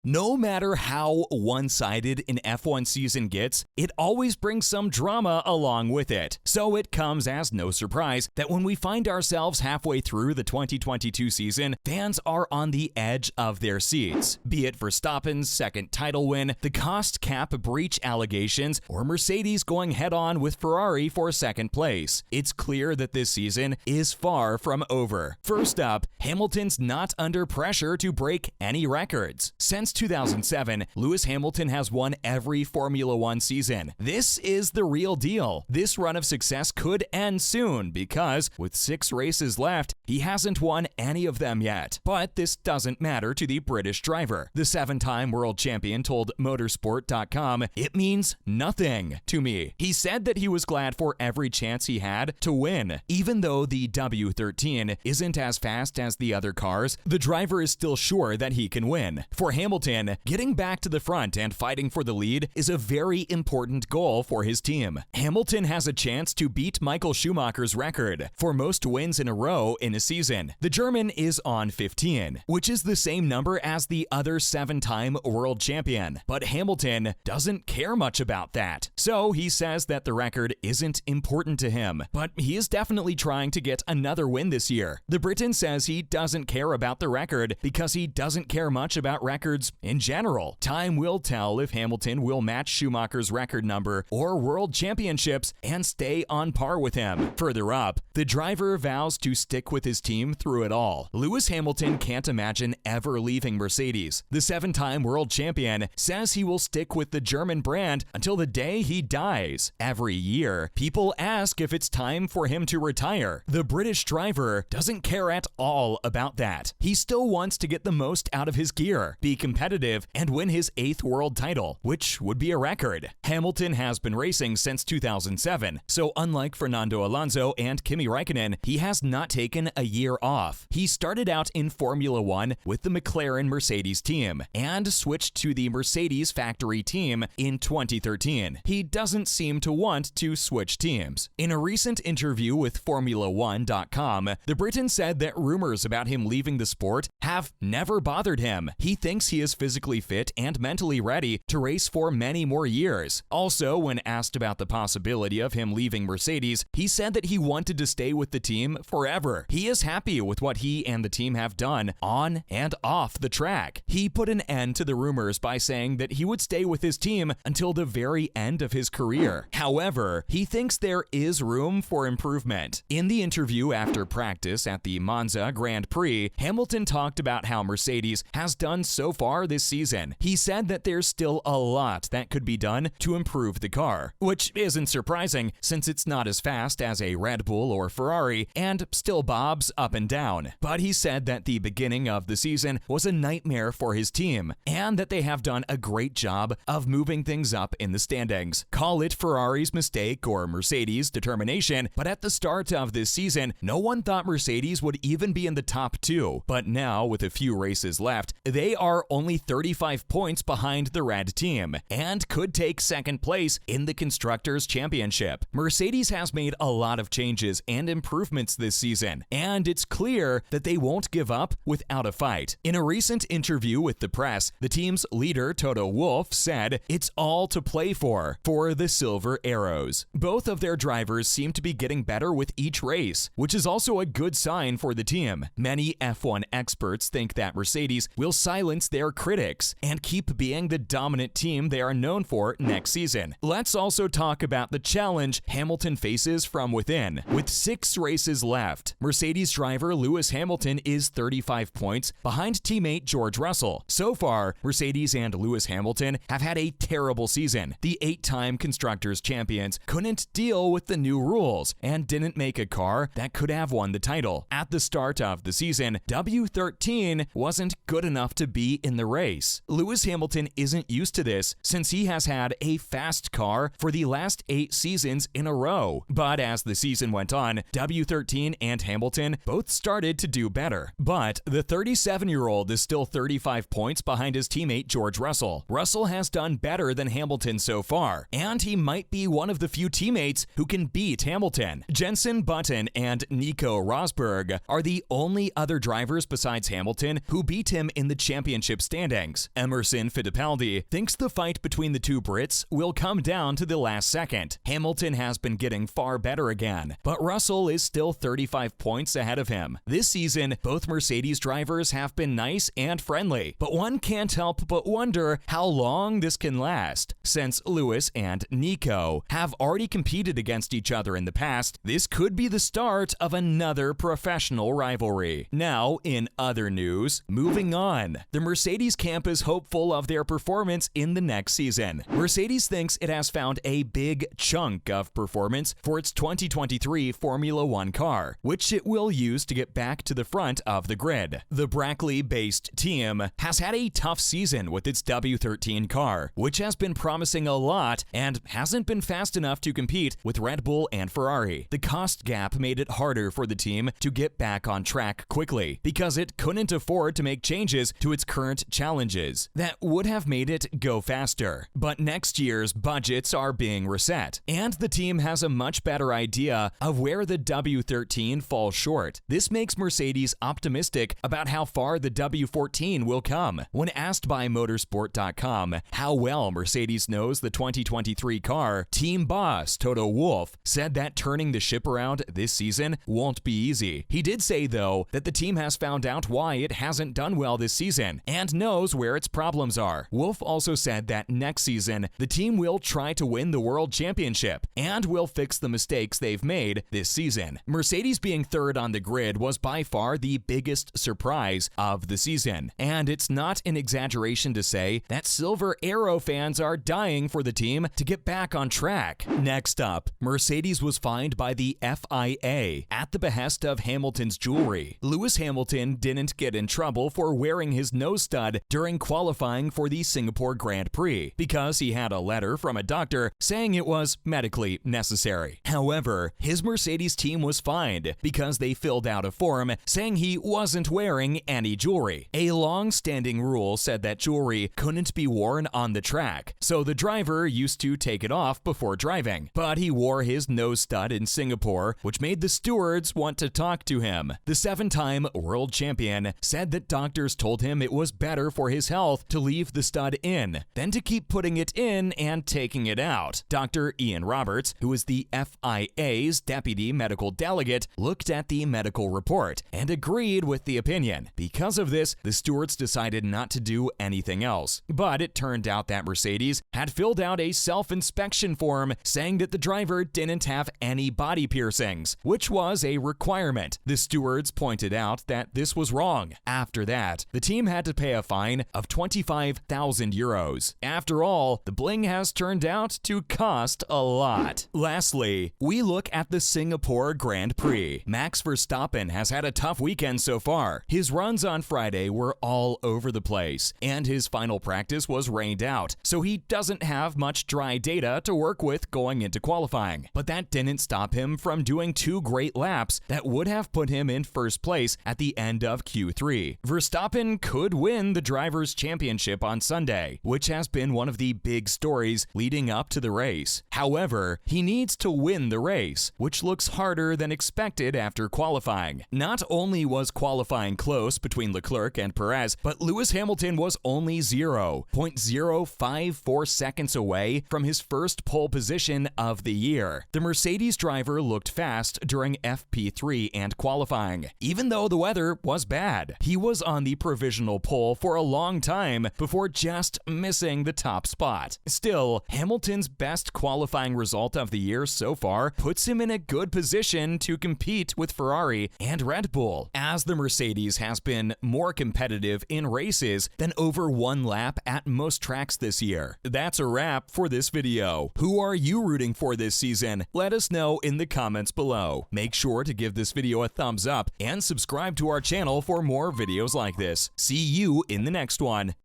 No matter how one-sided an F1 season gets, it always brings some drama along with it. So it comes as no surprise that when we find ourselves halfway through the 2022 season, fans are on the edge of their seats. Be it Verstappen's second title win, the cost cap breach allegations, or Mercedes going head-on with Ferrari for second place. It's clear that this season is far from over. First up, Hamilton's not under pressure to break any records. Since 2007, Lewis Hamilton has won every Formula One season. This is the real deal. This run of success could end soon because, with 6 races left, he hasn't won any of them yet. But this doesn't matter to the British driver. The 7-time world champion told motorsport.com, "It means nothing to me." He said that he was glad for every chance he had to win. Even though the W13 isn't as fast as the other cars, the driver is still sure that he can win. For Hamilton, getting back to the front and fighting for the lead is a very important goal for his team. Hamilton has a chance to beat Michael Schumacher's record for most wins in a row in a season. The German is on 15, which is the same number as the other 7-time world champion. But Hamilton doesn't care much about that. So he says that the record isn't important to him, but he is definitely trying to get another win this year. The Briton says he doesn't care about the record because he doesn't care much about records in general. Time will tell if Hamilton will match Schumacher's record number or world championships and stay on par with him. Further up, the driver vows to stick with his team through it all. Lewis Hamilton can't imagine ever leaving Mercedes. The 7-time world champion says he will stick with the German brand until the day he dies. Every year, people ask if it's time for him to retire. The British driver doesn't care at all about that. He still wants to get the most out of his gear, be competitive, and win his 8th world title, which would be a record. Hamilton has been racing since 2007, so unlike Fernando Alonso and Kimi Raikkonen, he has not taken a year off. He started out in Formula One with the McLaren Mercedes team and switched to the Mercedes factory team in 2013. He doesn't seem to want to switch teams. In a recent interview with Formula1.com, the Briton said that rumors about him leaving the sport have never bothered him. He thinks he is physically fit and mentally ready to race for many more years. Also, when asked about the possibility of him leaving Mercedes, he said that he wanted to stay with the team forever. He is happy with what he and the team have done on and off the track. He put an end to the rumors by saying that he would stay with his team until the very end of his career. However, he thinks there is room for improvement. In the interview after practice at the Monza Grand Prix, Hamilton talked about how Mercedes has done so far this season. He said that there's still a lot that could be done to improve the car, which isn't surprising since it's not as fast as a Red Bull or Ferrari and still bobs up and down. But he said that the beginning of the season was a nightmare for his team and that they have done a great job of moving things up in the standings. Call it Ferrari's mistake or Mercedes' determination, but at the start of this season, no one thought Mercedes would even be in the top 2. But now, with a few races left, they are only 35 points behind the red team and could take second place in the Constructors' Championship. Mercedes has made a lot of changes and improvements this season, and it's clear that they won't give up without a fight. In a recent interview with the press, the team's leader, Toto Wolff, said it's all to play for the Silver Arrows. Both of their drivers seem to be getting better with each race, which is also a good sign for the team. Many F1 experts think that Mercedes will silence their critics and keep being the dominant team they are known for next season. Let's also talk about the challenge Hamilton faces from within. With 6 races left, Mercedes driver Lewis Hamilton is 35 points behind teammate George Russell. So far, Mercedes and Lewis Hamilton have had a terrible season. The 8-time Constructors' champions couldn't deal with the new rules and didn't make a car that could have won the title. At the start of the season, W13 wasn't good enough to be in the race. Lewis Hamilton isn't used to this since he has had a fast car for the last 8 seasons in a row. But as the season went on, W13 and Hamilton both started to do better. But the 37-year-old is still 35 points behind his teammate George Russell. Russell has done better than Hamilton so far, and he might be one of the few teammates who can beat Hamilton. Jenson Button and Nico Rosberg are the only other drivers besides Hamilton who beat him in the championship standings. Emerson Fittipaldi thinks the fight between the two Brits will come down to the last second. Hamilton has been getting far better again, but Russell is still 35 points ahead of him. This season, both Mercedes drivers have been nice and friendly, but one can't help but wonder how long this can last. Since Lewis and Nico have already competed against each other in the past, this could be the start of another professional rivalry. Now, in other news, moving on. The Mercedes camp is hopeful of their performance in the next season. Mercedes thinks it has found a big chunk of performance for its 2023 Formula One car, which it will use to get back to the front of the grid. The Brackley-based team has had a tough season with its W13 car, which has been promising a lot and hasn't been fast enough to compete with Red Bull and Ferrari. The cost gap made it harder for the team to get back on track quickly because it couldn't afford to make changes to its current challenges that would have made it go faster. But next year's budgets are being reset, and the team has a much better idea of where the W13 falls short. This makes Mercedes optimistic about how far the W14 will come. When asked by Motorsport.com how well Mercedes knows the 2023 car, team boss Toto Wolff said that turning the ship around this season won't be easy. He did say, though, that the team has found out why it hasn't done well this season and knows where its problems are. Wolff also said that next season, the team will try to win the World Championship and will fix the mistakes they've made this season. Mercedes being third on the grid was by far the biggest surprise of the season, and it's not an exaggeration to say that Silver Arrow fans are dying for the team to get back on track. Next up, Mercedes was fined by the FIA at the behest of Hamilton's jewelry. Lewis Hamilton didn't get in trouble for wearing his nose stud during qualifying for the Singapore Grand Prix because he had a letter from a doctor saying it was medically necessary. However, his Mercedes team was fined because they filled out a form saying he wasn't wearing any jewelry. A long-standing rule said that jewelry couldn't be worn on the track, so the driver used to take it off before driving. But he wore his nose stud in Singapore, which made the stewards want to talk to him. The seven-time world champion said that doctors told him it was better for his health to leave the stud in than to keep putting it in and taking it out. Dr. Ian Roberts, who is the FIA's deputy medical delegate, looked at the medical report and agreed with the opinion. Because of this, the stewards decided not to do anything else. But it turned out that Mercedes had filled out a self-inspection form saying that the driver didn't have any body piercings, which was a requirement. The stewards pointed out that this was wrong. After that, the team had to pay a fine of 25,000 euros. After all, the bling has turned out to cost a lot. Lastly, we look at the Singapore Grand Prix. Max Verstappen has had a tough weekend so far. His runs on Friday were all over the place, and his final practice was rained out, so he doesn't have much dry data to work with going into qualifying. But that didn't stop him from doing two great laps that would have put him in first place at the end of Q3. Verstappen could win the Drivers' Championship on Sunday, which has been one of the big stories leading up to the race. However, he needs to win the race, which looks harder than expected after qualifying. Not only was qualifying close between Leclerc and Perez, but Lewis Hamilton was only 0.054 seconds away from his first pole position of the year. The Mercedes driver looked fast during FP3 and qualifying, even though the weather was bad. He was on the provisional pole for a long time before just missing the top spot. Still, Hamilton's best qualifying result of the year so far puts him in a good position to compete with Ferrari and Red Bull, as the Mercedes has been more competitive in races than over one lap at most tracks this year. That's a wrap for this video. Who are you rooting for this season? Let us know in the comments below. Make sure to give this video a thumbs up and subscribe to our channel for more videos like this. See you in the next one.